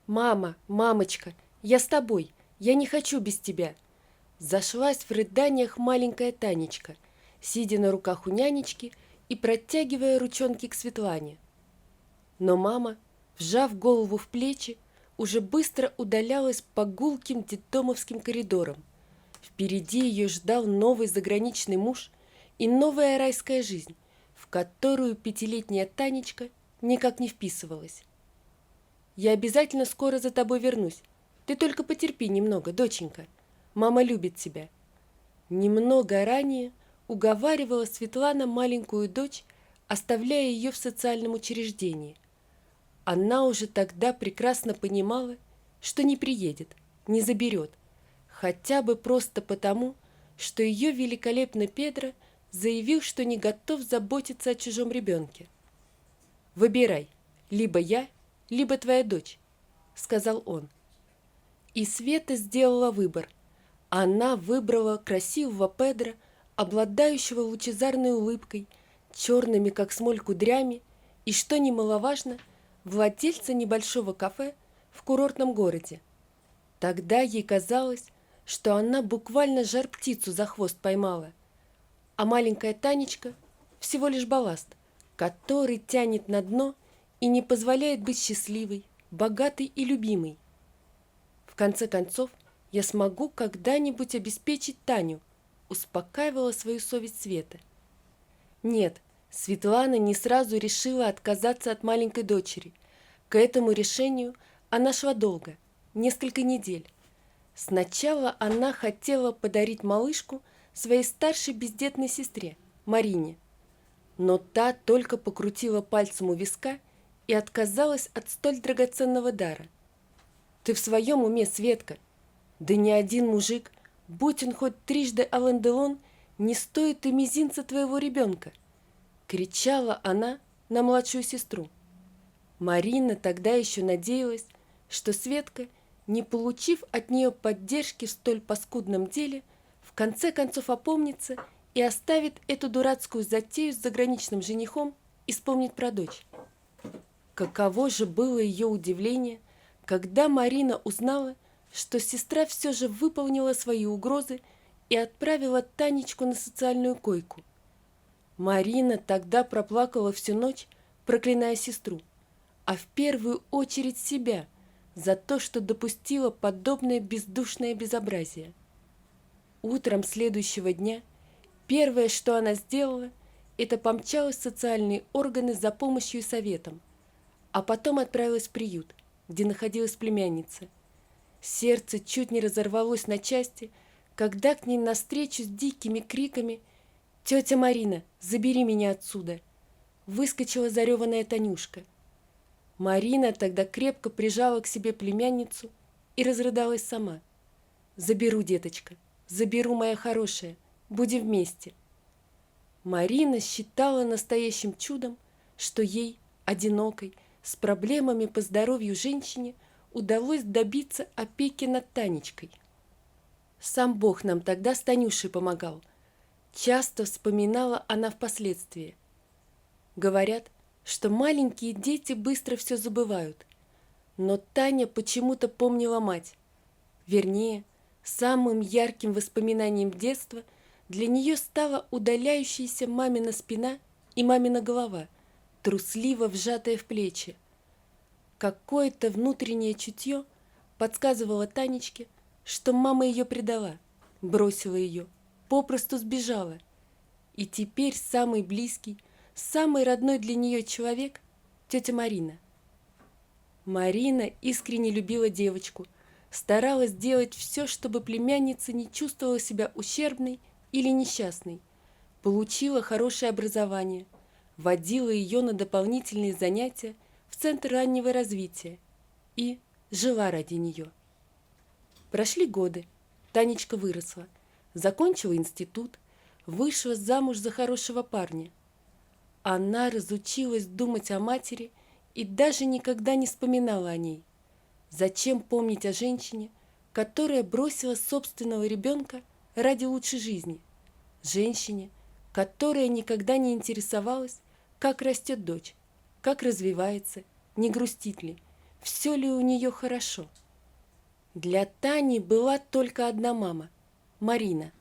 «Мама, мамочка, я с тобой, я не хочу без тебя!» Зашлась в рыданиях маленькая Танечка, сидя на руках у нянечки и протягивая ручонки к Светлане. Но мама, вжав голову в плечи, уже быстро удалялась по гулким детдомовским коридорам. Впереди ее ждал новый заграничный муж и новая райская жизнь, в которую пятилетняя Танечка никак не вписывалась. «Я обязательно скоро за тобой вернусь. Ты только потерпи немного, доченька. Мама любит тебя». Немного ранее уговаривала Светлана маленькую дочь, оставляя ее в социальном учреждении. Она уже тогда прекрасно понимала, что не приедет, не заберет, хотя бы просто потому, что ее великолепный Педро заявил, что не готов заботиться о чужом ребенке. «Выбирай, либо я, либо твоя дочь», — сказал он. И Света сделала выбор. Она выбрала красивого Педро, обладающего лучезарной улыбкой, черными, как смоль, кудрями, и, что немаловажно, владельца небольшого кафе в курортном городе. Тогда ей казалось, что она буквально жар-птицу за хвост поймала, а маленькая Танечка всего лишь балласт, который тянет на дно и не позволяет быть счастливой, богатой и любимой. В конце концов, я смогу когда-нибудь обеспечить Таню, успокаивала свою совесть Света. Нет, Светлана не сразу решила отказаться от маленькой дочери. К этому решению она шла долго, несколько недель. Сначала она хотела подарить малышку своей старшей бездетной сестре, Марине. Но та только покрутила пальцем у виска и отказалась от столь драгоценного дара. «Ты в своем уме, Светка? Да ни один мужик, будь он хоть трижды Ален Делон, не стоит и мизинца твоего ребенка!» Кричала она на младшую сестру. Марина тогда еще надеялась, что Светка, не получив от нее поддержки в столь паскудном деле, в конце концов опомнится и оставит эту дурацкую затею с заграничным женихом и вспомнит про дочь. Каково же было ее удивление, когда Марина узнала, что сестра все же выполнила свои угрозы и отправила Танечку на социальную койку. Марина тогда проплакала всю ночь, проклиная сестру, а в первую очередь себя за то, что допустила подобное бездушное безобразие. Утром следующего дня первое, что она сделала, это помчалась в социальные органы за помощью и советом, а потом отправилась в приют, где находилась племянница. Сердце чуть не разорвалось на части, когда к ней навстречу с дикими криками «Тетя Марина, забери меня отсюда!» выскочила зареванная Танюшка. Марина тогда крепко прижала к себе племянницу и разрыдалась сама. «Заберу, деточка, заберу, моя хорошая, будем вместе». Марина считала настоящим чудом, что ей, одинокой, с проблемами по здоровью женщине, удалось добиться опеки над Танечкой. Сам Бог нам тогда с Танюшей помогал. Часто вспоминала она впоследствии. Говорят, что маленькие дети быстро все забывают. Но Таня почему-то помнила мать. Вернее, самым ярким воспоминанием детства для нее стала удаляющаяся мамина спина и мамина голова, трусливо вжатая в плечи. Какое-то внутреннее чутье подсказывало Танечке, что мама ее предала, бросила ее, попросту сбежала. И теперь самый близкий, самый родной для нее человек – тетя Марина. Марина искренне любила девочку, старалась делать все, чтобы племянница не чувствовала себя ущербной или несчастной, получила хорошее образование, водила ее на дополнительные занятия в Центр раннего развития и жила ради нее. Прошли годы, Танечка выросла, закончила институт, вышла замуж за хорошего парня. Она разучилась думать о матери и даже никогда не вспоминала о ней. Зачем помнить о женщине, которая бросила собственного ребенка ради лучшей жизни? Женщине, которая никогда не интересовалась, как растет дочь, как развивается, не грустит ли, все ли у нее хорошо. Для Тани была только одна мама – Марина.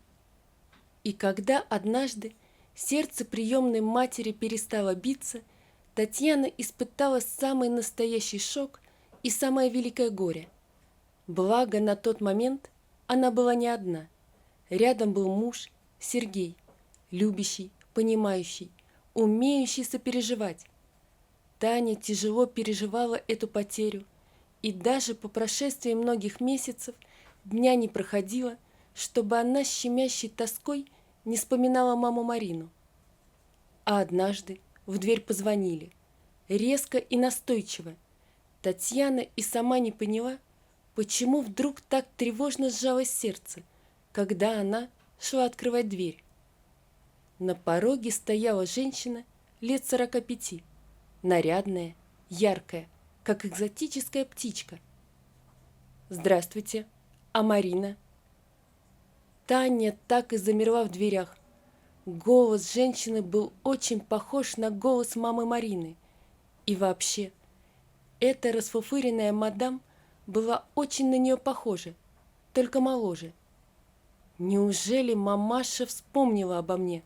И когда однажды сердце приемной матери перестало биться, Татьяна испытала самый настоящий шок и самое великое горе. Благо, на тот момент она была не одна. Рядом был муж Сергей, любящий, понимающий, умеющий сопереживать. Таня тяжело переживала эту потерю, и даже по прошествии многих месяцев дня не проходило, чтобы она с щемящей тоской не вспоминала маму Марину. А однажды в дверь позвонили, резко и настойчиво. Татьяна и сама не поняла, почему вдруг так тревожно сжалось сердце, когда она шла открывать дверь. На пороге стояла женщина лет 45, нарядная, яркая, как экзотическая птичка. «Здравствуйте, а Марина?» Таня так и замерла в дверях. Голос женщины был очень похож на голос мамы Марины. И вообще, эта расфуфыренная мадам была очень на нее похожа, только моложе. Неужели мамаша вспомнила обо мне?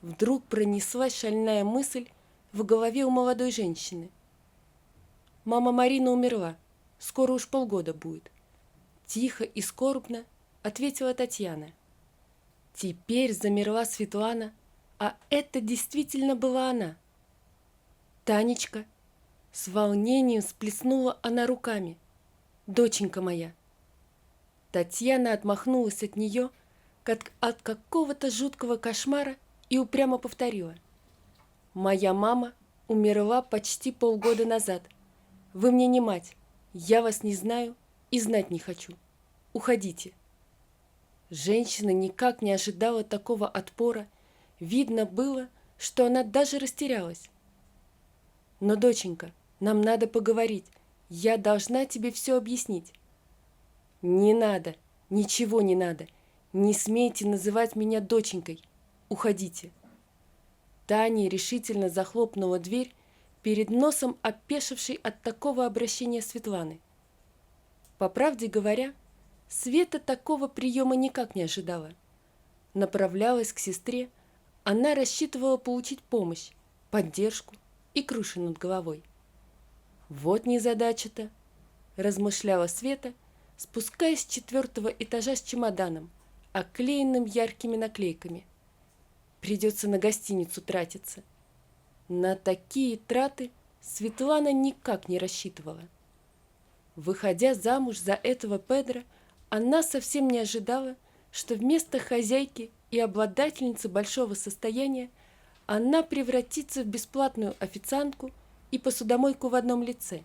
Вдруг пронеслась шальная мысль в голове у молодой женщины. Мама Марина умерла, скоро уж полгода будет. Тихо и скорбно ответила Татьяна. Теперь замерла Светлана, а это действительно была она. «Танечка!» С волнением всплеснула она руками. «Доченька моя!» Татьяна отмахнулась от нее, как от какого-то жуткого кошмара, и упрямо повторила. «Моя мама умерла почти полгода назад. Вы мне не мать, я вас не знаю и знать не хочу. Уходите». Женщина никак не ожидала такого отпора. Видно было, что она даже растерялась. «Но, доченька, нам надо поговорить. Я должна тебе все объяснить». «Не надо, ничего не надо. Не смейте называть меня доченькой. Уходите». Таня решительно захлопнула дверь перед носом опешившей от такого обращения Светланы. По правде говоря, Света такого приема никак не ожидала. Направлялась к сестре, она рассчитывала получить помощь, поддержку и крышу над головой. «Вот незадача-то», – размышляла Света, спускаясь с 4-го этажа с чемоданом, оклеенным яркими наклейками. «Придется на гостиницу тратиться». На такие траты Светлана никак не рассчитывала. Выходя замуж за этого Педро, она совсем не ожидала, что вместо хозяйки и обладательницы большого состояния она превратится в бесплатную официантку и посудомойку в одном лице.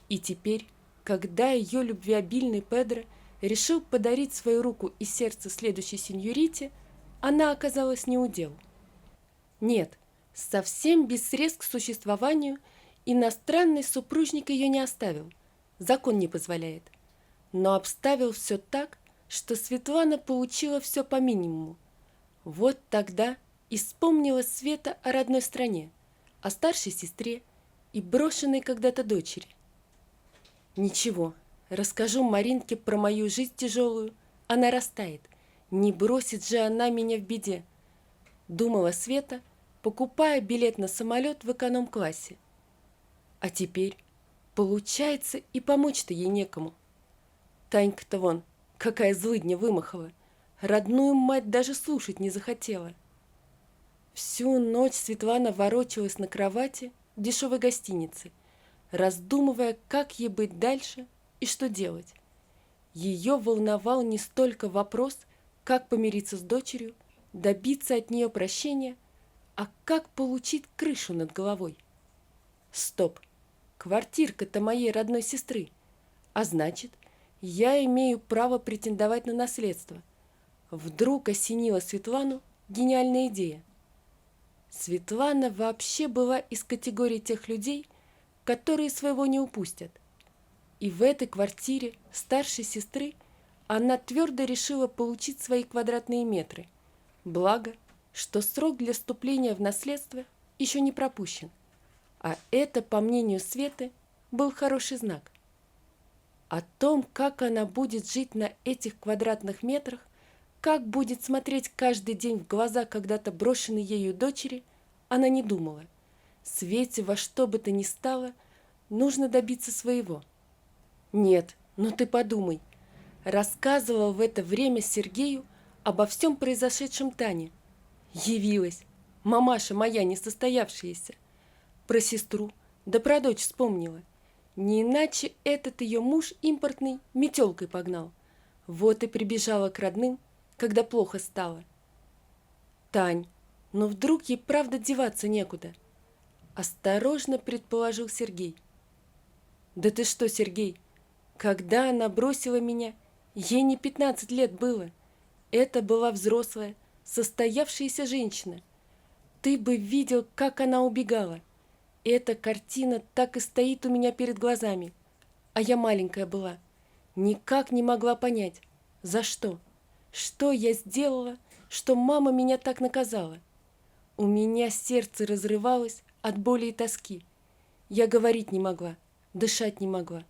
И теперь, когда ее любвеобильный Педро решил подарить свою руку и сердце следующей сеньорите, она оказалась неудел. Нет, совсем без средств к существованию иностранный супружник ее не оставил, закон не позволяет. Но обставил все так, что Светлана получила все по минимуму. Вот тогда и вспомнила Света о родной стране, о старшей сестре и брошенной когда-то дочери. «Ничего, расскажу Маринке про мою жизнь тяжелую, она растает. Не бросит же она меня в беде», — думала Света, покупая билет на самолет в эконом-классе. А теперь, получается, и помочь-то ей некому. Танька-то вон, какая злыдня вымахала, родную мать даже слушать не захотела. Всю ночь Светлана ворочалась на кровати в дешевой гостинице, раздумывая, как ей быть дальше и что делать. Ее волновал не столько вопрос, как помириться с дочерью, добиться от нее прощения, а как получить крышу над головой. Стоп, квартирка-то моей родной сестры, а значит, я имею право претендовать на наследство. Вдруг осенила Светлану гениальная идея. Светлана вообще была из категории тех людей, которые своего не упустят. И в этой квартире старшей сестры она твердо решила получить свои квадратные метры. Благо, что срок для вступления в наследство еще не пропущен. А это, по мнению Светы, был хороший знак. О том, как она будет жить на этих квадратных метрах, как будет смотреть каждый день в глаза когда-то брошенной ею дочери, она не думала. Свете во что бы то ни стало, нужно добиться своего. Нет, ну ты подумай. Рассказывала в это время Сергею обо всем произошедшем Таня. Явилась. Мамаша моя несостоявшаяся. Про сестру, да про дочь вспомнила. Не иначе этот ее муж импортный метелкой погнал. Вот и прибежала к родным, когда плохо стало. Тань, но вдруг ей правда деваться некуда? Осторожно предположил Сергей. Да ты что, Сергей, когда она бросила меня, ей не 15 лет было. Это была взрослая, состоявшаяся женщина. Ты бы видел, как она убегала. Эта картина так и стоит у меня перед глазами. А я маленькая была. Никак не могла понять, за что. Что я сделала, что мама меня так наказала. У меня сердце разрывалось от боли и тоски. Я говорить не могла, дышать не могла.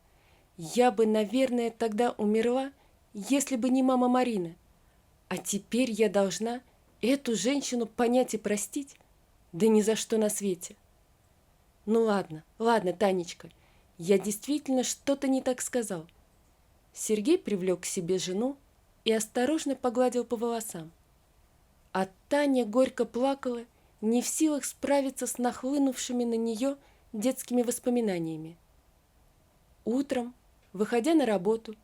Я бы, наверное, тогда умерла, если бы не мама Марина. А теперь я должна эту женщину понять и простить? Да ни за что на свете. Ну ладно, ладно, Танечка, я действительно что-то не так сказал. Сергей привлек к себе жену и осторожно погладил по волосам. А Таня горько плакала, не в силах справиться с нахлынувшими на нее детскими воспоминаниями. Утром, выходя на работу,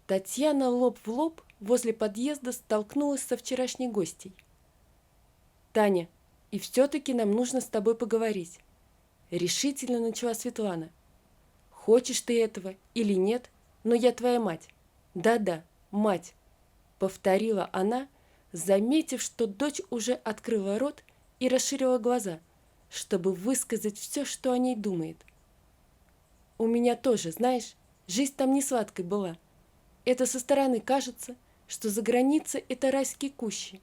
Татьяна лоб в лоб возле подъезда столкнулась со вчерашней гостьей. «Таня, и все-таки нам нужно с тобой поговорить», — решительно начала Светлана. «Хочешь ты этого или нет, но я твоя мать. Да-да, мать», — повторила она, заметив, что дочь уже открыла рот и расширила глаза, чтобы высказать все, что о ней думает. «У меня тоже, знаешь, жизнь там не сладкой была. Это со стороны кажется, что за границей это райские кущи.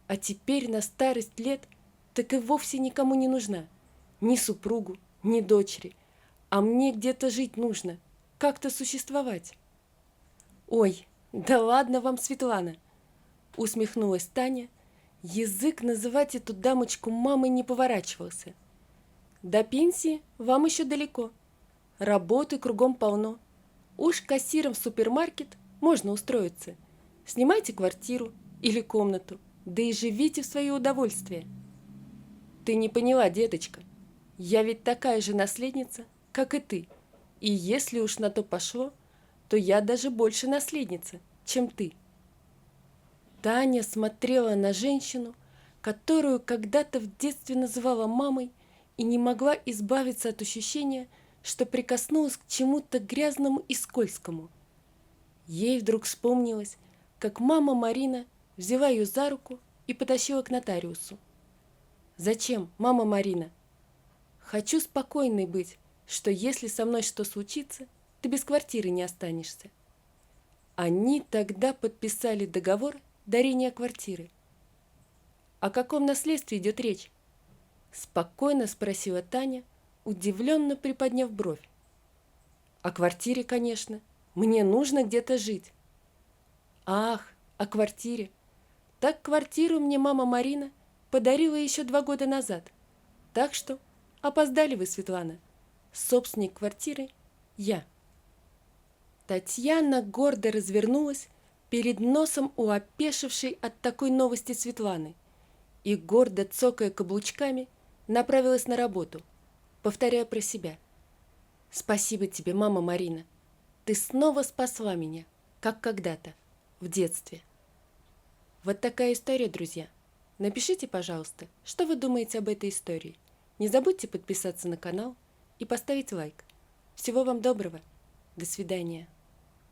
А теперь на старость лет так и вовсе никому не нужна. Ни супругу, ни дочери. А мне где-то жить нужно, как-то существовать». «Ой, да ладно вам, Светлана!» — усмехнулась Таня. Язык называть эту дамочку мамой не поворачивался. «До пенсии вам еще далеко. Работы кругом полно. Уж кассиром в супермаркет можно устроиться. Снимайте квартиру или комнату, да и живите в свое удовольствие». «Ты не поняла, деточка. Я ведь такая же наследница, как и ты. И если уж на то пошло, то я даже больше наследница, чем ты». Таня смотрела на женщину, которую когда-то в детстве называла мамой, и не могла избавиться от ощущения, что прикоснулась к чему-то грязному и скользкому. Ей вдруг вспомнилось, как мама Марина взяла ее за руку и потащила к нотариусу. «Зачем, мама Марина?» «Хочу спокойной быть, что если со мной что случится, ты без квартиры не останешься». Они тогда подписали договор дарения квартиры. «О каком наследстве идет речь?» Спокойно спросила Таня, удивленно приподняв бровь. «О квартире, конечно. Мне нужно где-то жить». «Ах, о квартире. Так квартиру мне мама Марина подарила еще 2 года назад. Так что опоздали вы, Светлана. Собственник квартиры я». Татьяна гордо развернулась перед носом у опешившей от такой новости Светланы и, гордо цокая каблучками, направилась на работу, повторяя про себя: «Спасибо тебе, мама Марина. Ты снова спасла меня, как когда-то, в детстве». Вот такая история, друзья. Напишите, пожалуйста, что вы думаете об этой истории. Не забудьте подписаться на канал и поставить лайк. Всего вам доброго. До свидания.